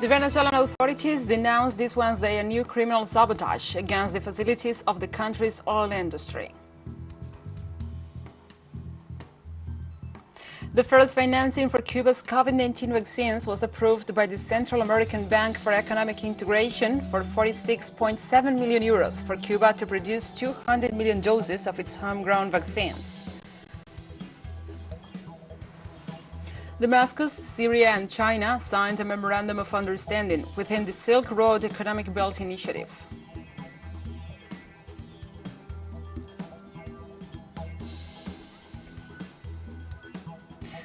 The Venezuelan authorities denounced this Wednesday a new criminal sabotage against the facilities of the country's oil industry. The first financing for Cuba's COVID-19 vaccines was approved by the Central American Bank for Economic Integration for 46.7 million euros for Cuba to produce 200 million doses of its homegrown vaccines. Damascus, Syria and China signed a memorandum of understanding within the Silk Road Economic Belt Initiative.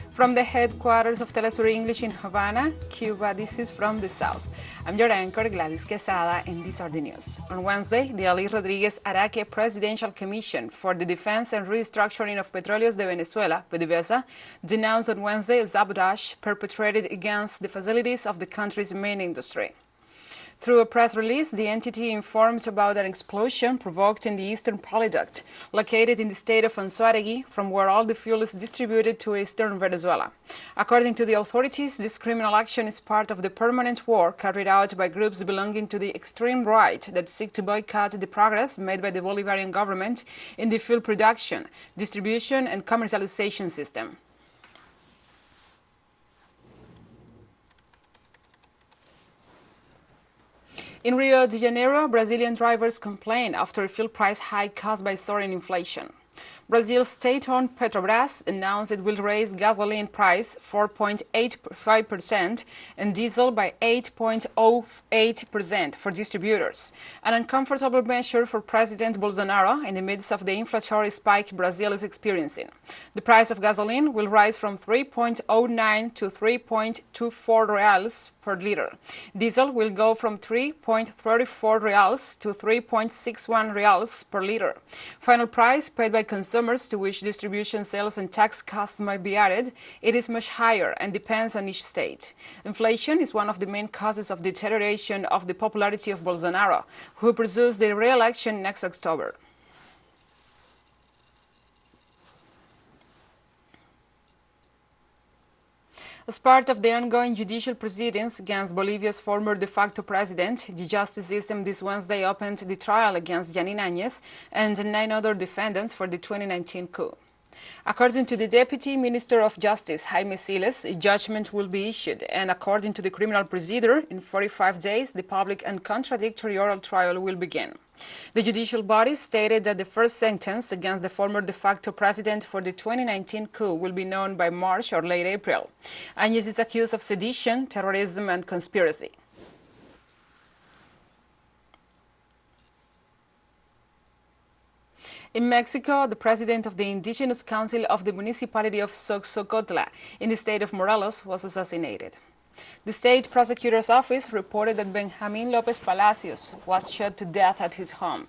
From the headquarters of TeleSUR English in Havana, Cuba, this is From the South. I'm your anchor, Gladys Quesada, and these are the news. On Wednesday, the Ali Rodriguez Araque Presidential Commission for the Defense and Restructuring of Petróleos de Venezuela, PDVSA, denounced on Wednesday a sabotage perpetrated against the facilities of the country's main industry. Through a press release, the entity informed about an explosion provoked in the eastern polyduct, located in the state of Anzoátegui, from where all the fuel is distributed to eastern Venezuela. According to the authorities, this criminal action is part of the permanent war carried out by groups belonging to the extreme right that seek to boycott the progress made by the Bolivarian government in the fuel production, distribution and commercialization system. In Rio de Janeiro, Brazilian drivers complained after a fuel price hike caused by soaring inflation. Brazil's state-owned Petrobras announced it will raise gasoline price 4.85% and diesel by 8.08% for distributors, an uncomfortable measure for President Bolsonaro in the midst of the inflationary spike Brazil is experiencing. The price of gasoline will rise from 3.09 to 3.24 reals per liter. Diesel will go from 3.34 reals to 3.61 reals per liter. Final price paid by consumers, to which distribution, sales and tax costs might be added, it is much higher and depends on each state. Inflation is one of the main causes of deterioration of the popularity of Bolsonaro, who pursues the re-election next October. As part of the ongoing judicial proceedings against Bolivia's former de facto president, the justice system this Wednesday opened the trial against Yanin Áñez and 9 other defendants for the 2019 coup. According to the Deputy Minister of Justice, Jaime Siles, a judgment will be issued, and according to the criminal procedure, in 45 days, the public and contradictory oral trial will begin. The judicial body stated that the first sentence against the former de facto president for the 2019 coup will be known by March or late April. Áñez is accused of sedition, terrorism, and conspiracy. In Mexico, the president of the Indigenous Council of the municipality of Xoxocotla in the state of Morelos was assassinated. The state prosecutor's office reported that Benjamin López Palacios was shot to death at his home.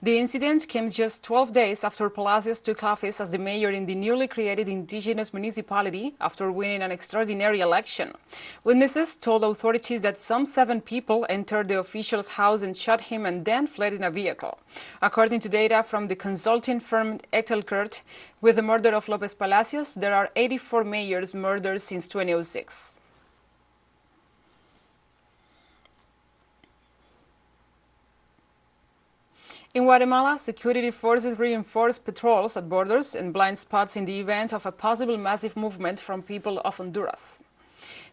The incident came just 12 days after Palacios took office as the mayor in the newly created indigenous municipality after winning an extraordinary election. Witnesses told authorities that some 7 people entered the official's house and shot him and then fled in a vehicle. According to data from the consulting firm Etelkert, with the murder of López Palacios, there are 84 mayors murdered since 2006. In Guatemala, security forces reinforced patrols at borders and blind spots in the event of a possible massive movement from people of Honduras.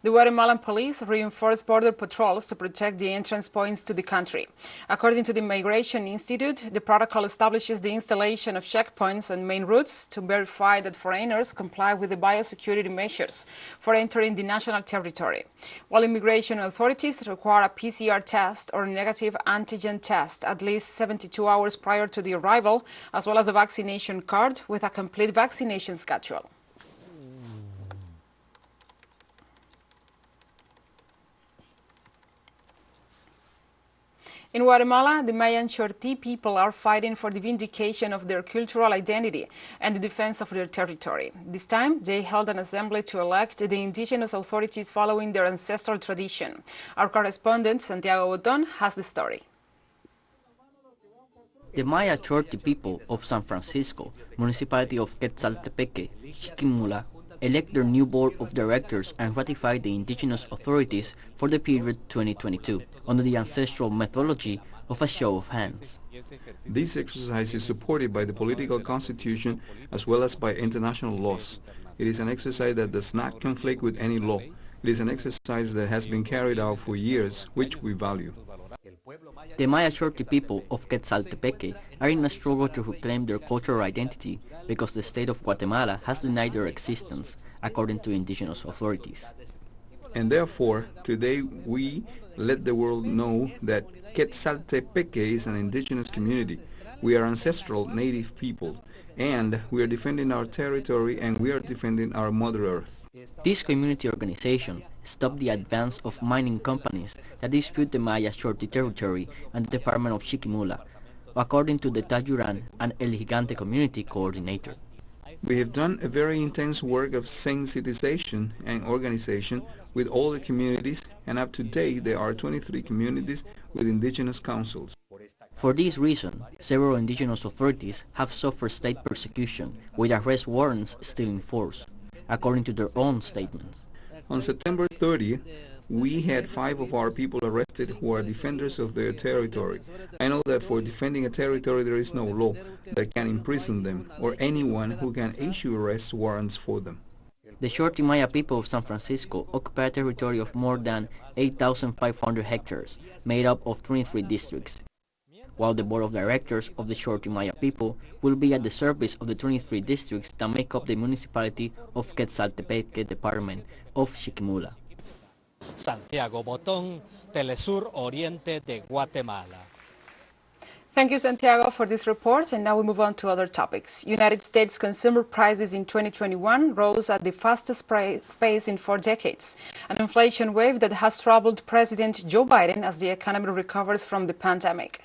The Guatemalan police reinforced border patrols to protect the entrance points to the country. According to the Migration Institute, the protocol establishes the installation of checkpoints on main routes to verify that foreigners comply with the biosecurity measures for entering the national territory, while immigration authorities require a PCR test or negative antigen test at least 72 hours prior to the arrival, as well as a vaccination card with a complete vaccination schedule. In Guatemala, the Mayan Chortí people are fighting for the vindication of their cultural identity and the defense of their territory. This time, they held an assembly to elect the indigenous authorities following their ancestral tradition. Our correspondent, Santiago Botón, has the story. The Maya Chortí people of San Francisco, municipality of Quetzaltepeque, Chiquimula, elect their new board of directors and ratify the indigenous authorities for the period 2022, under the ancestral methodology of a show of hands. This exercise is supported by the political constitution as well as by international laws. It is an exercise that does not conflict with any law. It is an exercise that has been carried out for years, which we value. The Maya Shorty people of Quetzaltepeque are in a struggle to reclaim their cultural identity because the state of Guatemala has denied their existence, according to indigenous authorities. And therefore, today we let the world know that Quetzaltepeque is an indigenous community. We are ancestral native people, and we are defending our territory and we are defending our Mother Earth. This community organization stopped the advance of mining companies that dispute the Maya Shorty territory and the Department of Chiquimula, according to the Tayuran and El Gigante community coordinator. We have done a very intense work of sensitization and organization with all the communities, and up to date there are 23 communities with indigenous councils. For this reason, several indigenous authorities have suffered state persecution, with arrest warrants still in force, according to their own statements. On September 30th, we had 5 of our people arrested who are defenders of their territory. I know that for defending a territory there is no law that can imprison them or anyone who can issue arrest warrants for them. The Shorty Maya people of San Francisco occupy a territory of more than 8,500 hectares, made up of 23 districts, while the board of directors of the Shorty Maya people will be at the service of the 23 districts that make up the municipality of Quetzaltepeque Department of Chiquimula. Santiago Botón, TeleSUR Oriente de Guatemala. Thank you, Santiago, for this report. And now we move on to other topics. United States consumer prices in 2021 rose at the fastest pace in 4 decades, an inflation wave that has troubled President Joe Biden as the economy recovers from the pandemic.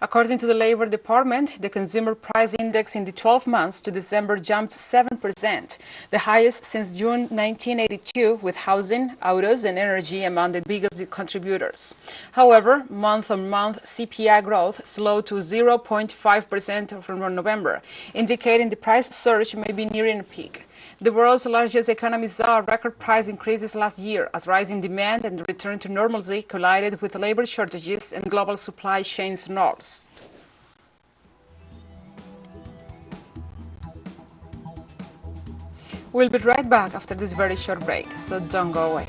According to the Labor Department, the consumer price index in the 12 months to December jumped 7%, the highest since June 1982, with housing, autos, and energy among the biggest contributors. However, month-on-month CPI growth slowed to 0.5% from November, indicating the price surge may be nearing a peak. The world's largest economy saw record price increases last year as rising demand and the return to normalcy collided with labor shortages and global supply chain snarls. We'll be right back after this very short break, so don't go away.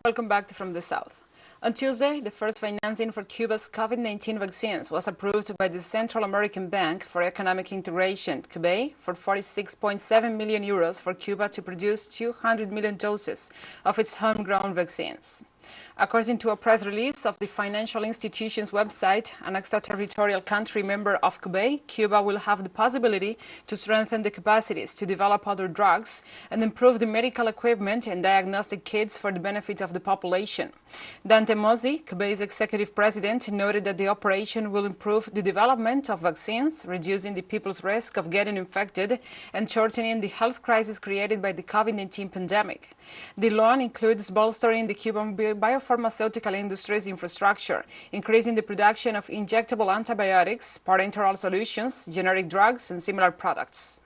Welcome back to From the South. On Tuesday, the first financing for Cuba's COVID-19 vaccines was approved by the Central American Bank for Economic Integration, Cabei, for 46.7 million euros for Cuba to produce 200 million doses of its homegrown vaccines. According to a press release of the financial institution's website, an extraterritorial country member of Cabei, Cuba will have the possibility to strengthen the capacities to develop other drugs and improve the medical equipment and diagnostic kits for the benefit of the population. Dante Mozzi, Cabei's executive president, noted that the operation will improve the development of vaccines, reducing the people's risk of getting infected and shortening the health crisis created by the COVID-19 pandemic. The loan includes bolstering the Cuban biopharmaceutical industry's infrastructure, increasing the production of injectable antibiotics, parenteral solutions, generic drugs, and similar products.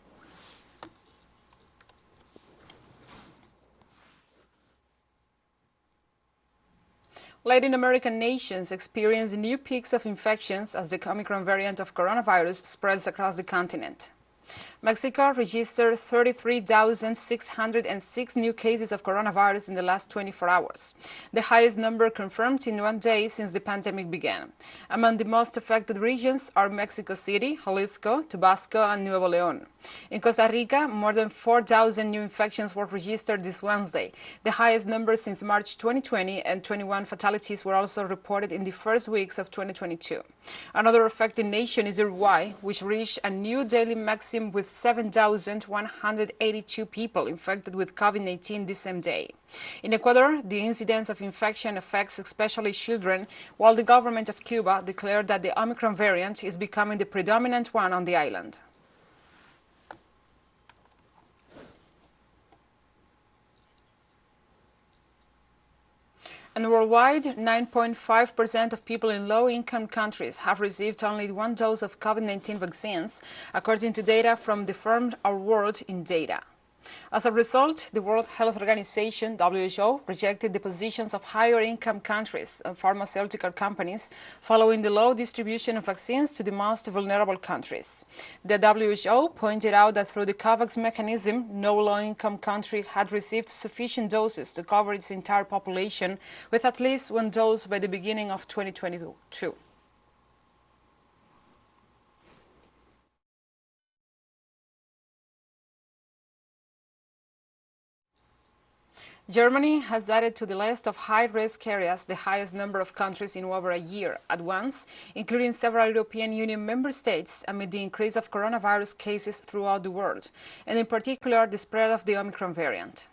Latin American nations experience new peaks of infections as the Omicron variant of coronavirus spreads across the continent. Mexico registered 33,606 new cases of coronavirus in the last 24 hours, the highest number confirmed in one day since the pandemic began. Among the most affected regions are Mexico City, Jalisco, Tabasco, and Nuevo León. In Costa Rica, more than 4,000 new infections were registered this Wednesday, the highest number since March 2020, and 21 fatalities were also reported in the first weeks of 2022. Another affected nation is Uruguay, which reached a new daily maximum with 7,182 people infected with COVID-19 this same day. In Ecuador, the incidence of infection affects especially children, while the government of Cuba declared that the Omicron variant is becoming the predominant one on the island. And worldwide, 9.5% of people in low-income countries have received only one dose of COVID-19 vaccines, according to data from the firm Our World in Data. As a result, the World Health Organization, WHO, rejected the positions of higher-income countries and pharmaceutical companies following the low distribution of vaccines to the most vulnerable countries. The WHO pointed out that through the COVAX mechanism, no low-income country had received sufficient doses to cover its entire population with at least one dose by the beginning of 2022. Germany has added to the list of high-risk areas the highest number of countries in over a year at once, including several European Union member states, amid the increase of coronavirus cases throughout the world, and in particular the spread of the Omicron variant.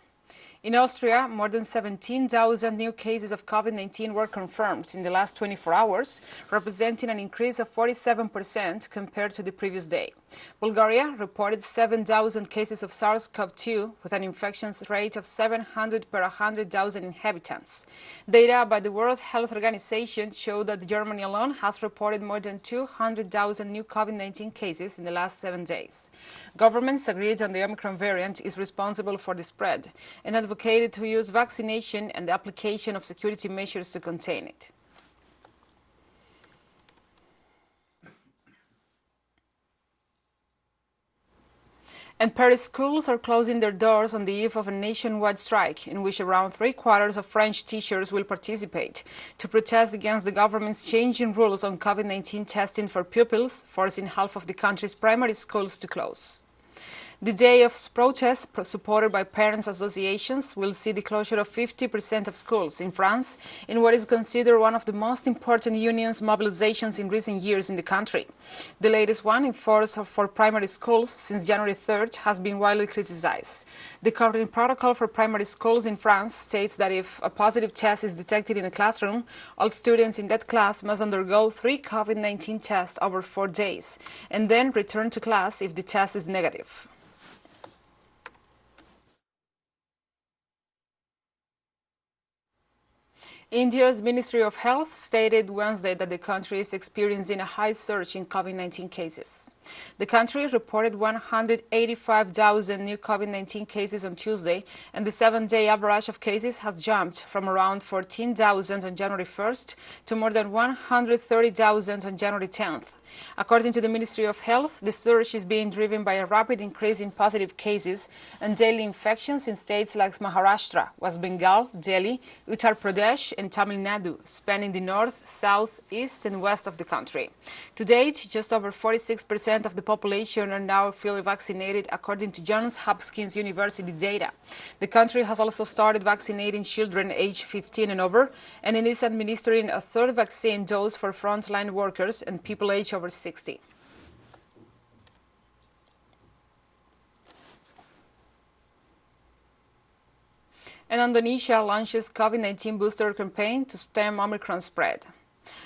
In Austria, more than 17,000 new cases of COVID-19 were confirmed in the last 24 hours, representing an increase of 47% compared to the previous day. Bulgaria reported 7,000 cases of SARS-CoV-2 with an infection rate of 700 per 100,000 inhabitants. Data by the World Health Organization show that Germany alone has reported more than 200,000 new COVID-19 cases in the last 7 days. Governments agreed on the Omicron variant is responsible for the spread and advocated to use vaccination and the application of security measures to contain it. And Paris schools are closing their doors on the eve of a nationwide strike in which around 3/4 of French teachers will participate to protest against the government's changing rules on COVID-19 testing for pupils, forcing half of the country's primary schools to close. The day of protest, supported by parents' associations, will see the closure of 50% of schools in France in what is considered one of the most important unions' mobilizations in recent years in the country. The latest one, in force for primary schools since January 3rd, has been widely criticized. The current protocol for primary schools in France states that if a positive test is detected in a classroom, all students in that class must undergo 3 COVID-19 tests over 4 days and then return to class if the test is negative. India's Ministry of Health stated Wednesday that the country is experiencing a high surge in COVID-19 cases. The country reported 185,000 new COVID-19 cases on Tuesday, and the 7-day average of cases has jumped from around 14,000 on January 1st to more than 130,000 on January 10th. According to the Ministry of Health, the surge is being driven by a rapid increase in positive cases and daily infections in states like Maharashtra, West Bengal, Delhi, Uttar Pradesh, and Tamil Nadu, spanning the north, south, east, and west of the country. To date, just over 46% of the population are now fully vaccinated, according to Johns Hopkins University data. The country has also started vaccinating children aged 15 and over, and it is administering a third vaccine dose for frontline workers and people aged over 60. And Indonesia launches COVID-19 booster campaign to stem Omicron spread.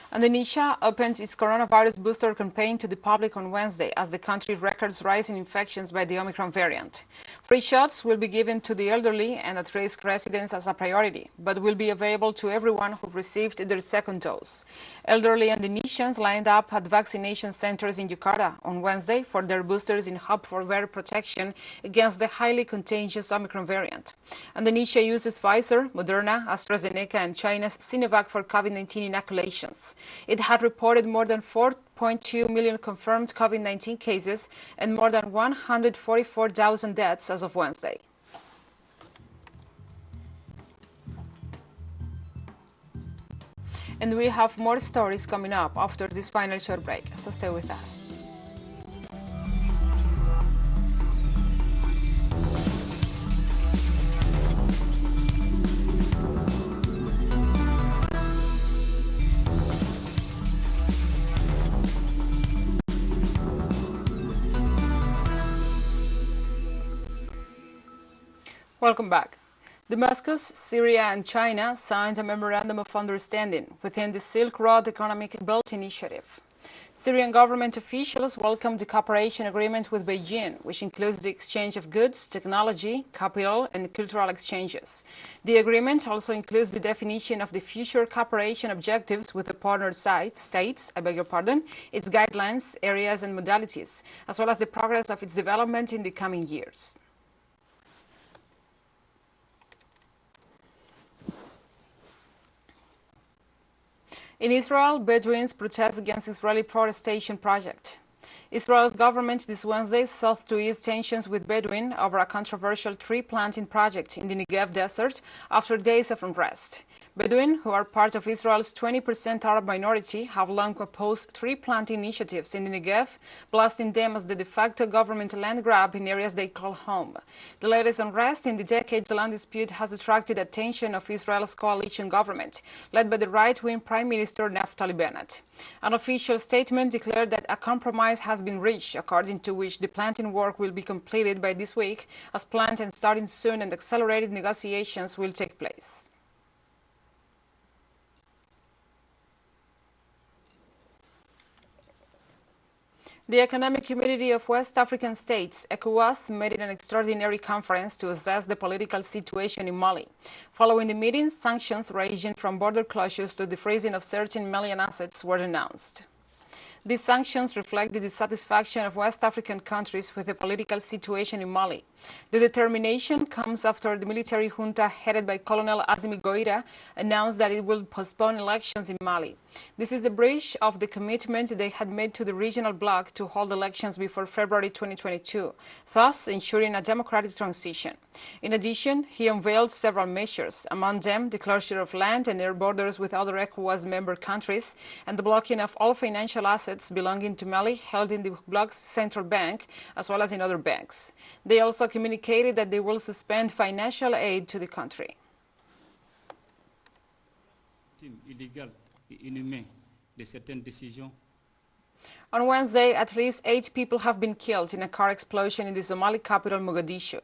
Indonesia opens its coronavirus booster campaign to the public on Wednesday as the country records rising infections by the Omicron variant. Free shots will be given to the elderly and at-risk residents as a priority, but will be available to everyone who received their second dose. Elderly Indonesians lined up at vaccination centers in Jakarta on Wednesday for their boosters in hope for better protection against the highly contagious Omicron variant. Indonesia uses Pfizer, Moderna, AstraZeneca, and China's Sinovac for COVID-19 inoculations. It had reported more than 4.2 million confirmed COVID-19 cases and more than 144,000 deaths as of Wednesday. And we have more stories coming up after this final short break, so stay with us. Welcome back. Damascus, Syria and China signed a memorandum of understanding within the Silk Road Economic Belt Initiative. Syrian government officials welcomed the cooperation agreement with Beijing, which includes the exchange of goods, technology, capital and cultural exchanges. The agreement also includes the definition of the future cooperation objectives with the partner states, its guidelines, areas and modalities, as well as the progress of its development in the coming years. In Israel, Bedouins protest against Israeli forestation project. Israel's government this Wednesday sought to ease tensions with Bedouin over a controversial tree planting project in the Negev desert after days of unrest. Bedouin, who are part of Israel's 20% Arab minority, have long opposed tree planting initiatives in the Negev, blasting them as the de facto government land grab in areas they call home. The latest unrest in the decades-long dispute has attracted attention of Israel's coalition government, led by the right-wing Prime Minister Naftali Bennett. An official statement declared that a compromise has been reached, according to which the planting work will be completed by this week as planned and starting soon, and accelerated negotiations will take place. The Economic Community of West African States, ECOWAS, met in an extraordinary conference to assess the political situation in Mali. Following the meeting, sanctions ranging from border closures to the freezing of certain Malian assets were announced. These sanctions reflect the dissatisfaction of West African countries with the political situation in Mali. The determination comes after the military junta headed by Colonel Assimi Goïta announced that it will postpone elections in Mali. This is the breach of the commitment they had made to the regional bloc to hold elections before February 2022, thus ensuring a democratic transition. In addition, he unveiled several measures, among them the closure of land and air borders with other ECOWAS member countries and the blocking of all financial assets belonging to Mali held in the bloc's central bank, as well as in other banks. They also communicated that they will suspend financial aid to the country. On Wednesday, at least 8 people have been killed in a car explosion in the Somali capital, Mogadishu.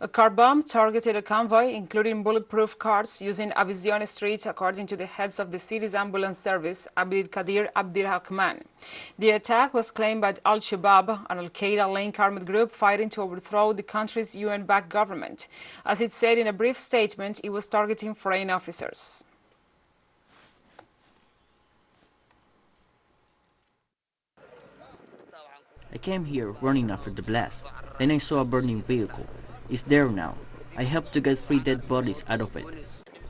A car bomb targeted a convoy, including bulletproof cars, using Avizione Street, according to the heads of the city's ambulance service, Abdul Qadir Abdirrahman. The attack was claimed by Al-Shabaab, an Al-Qaeda-linked armed group fighting to overthrow the country's UN-backed government. As it said in a brief statement, it was targeting foreign officers. I came here running after the blast. Then I saw a burning vehicle. It's there now. I helped to get 3 dead bodies out of it.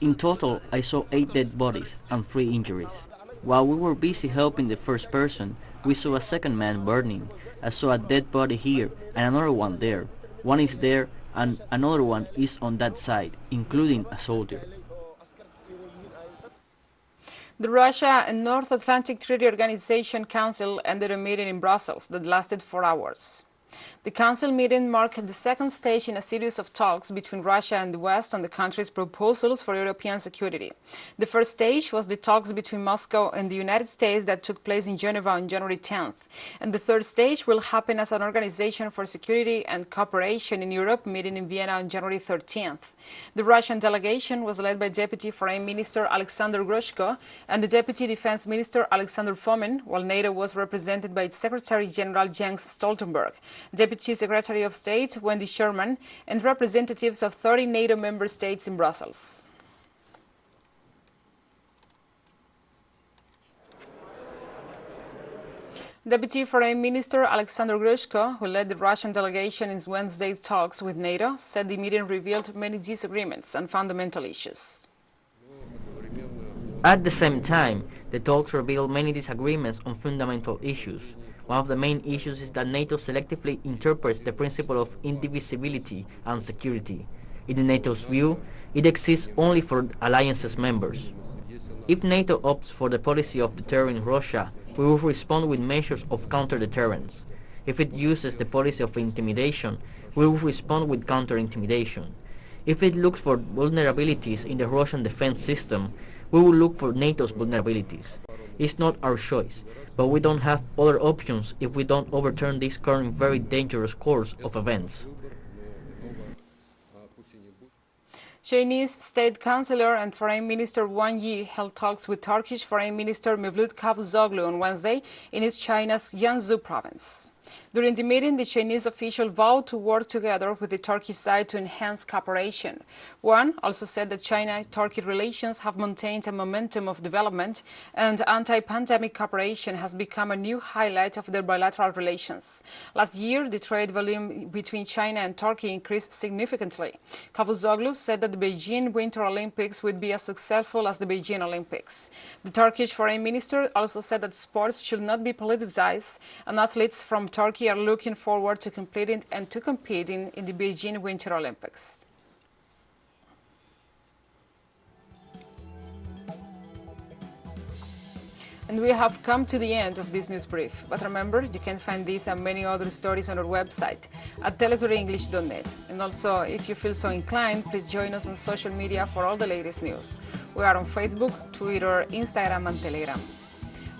In total, I saw 8 dead bodies and 3 injuries. While we were busy helping the first person, we saw a second man burning. I saw a dead body here and another one there. One is there and another one is on that side, including a soldier. The Russia and North Atlantic Treaty Organization Council ended a meeting in Brussels that lasted 4 hours. The Council meeting marked the second stage in a series of talks between Russia and the West on the country's proposals for European security. The first stage was the talks between Moscow and the United States that took place in Geneva on January 10th. And the third stage will happen as an Organization for Security and Cooperation in Europe meeting in Vienna on January 13th. The Russian delegation was led by Deputy Foreign Minister Alexander Grushko and the Deputy Defense Minister Alexander Fomin, while NATO was represented by its Secretary General Jens Stoltenberg, Deputy Secretary of State Wendy Sherman, and representatives of 30 NATO member states in Brussels. Deputy Foreign Minister Alexander Grushko, who led the Russian delegation in Wednesday's talks with NATO, said the meeting revealed many disagreements on fundamental issues. At the same time, the talks reveal many disagreements on fundamental issues. One of the main issues is that NATO selectively interprets the principle of indivisibility and security. In NATO's view, it exists only for alliance's members. If NATO opts for the policy of deterring Russia, we will respond with measures of counter-deterrence. If it uses the policy of intimidation, we will respond with counter-intimidation. If it looks for vulnerabilities in the Russian defense system, we will look for NATO's vulnerabilities. It's not our choice, but we don't have other options if we don't overturn this current very dangerous course of events. Chinese State Councillor and Foreign Minister Wang Yi held talks with Turkish Foreign Minister Mevlut Cavusoglu on Wednesday in East China's Jiangsu province. During the meeting, the Chinese official vowed to work together with the Turkish side to enhance cooperation. Wang also said that China-Turkey relations have maintained a momentum of development and anti-pandemic cooperation has become a new highlight of their bilateral relations. Last year, the trade volume between China and Turkey increased significantly. Cavusoglu said that the Beijing Winter Olympics would be as successful as the Beijing Olympics. The Turkish foreign minister also said that sports should not be politicized, and athletes from Turkey are looking forward to completing and to competing in the Beijing Winter Olympics. And we have come to the end of this news brief. But remember, you can find these and many other stories on our website at telesurenglish.net. And also, if you feel so inclined, please join us on social media for all the latest news. We are on Facebook, Twitter, Instagram, and Telegram.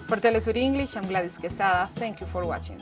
For TeleSUR English, I'm Gladys Quesada. Thank you for watching.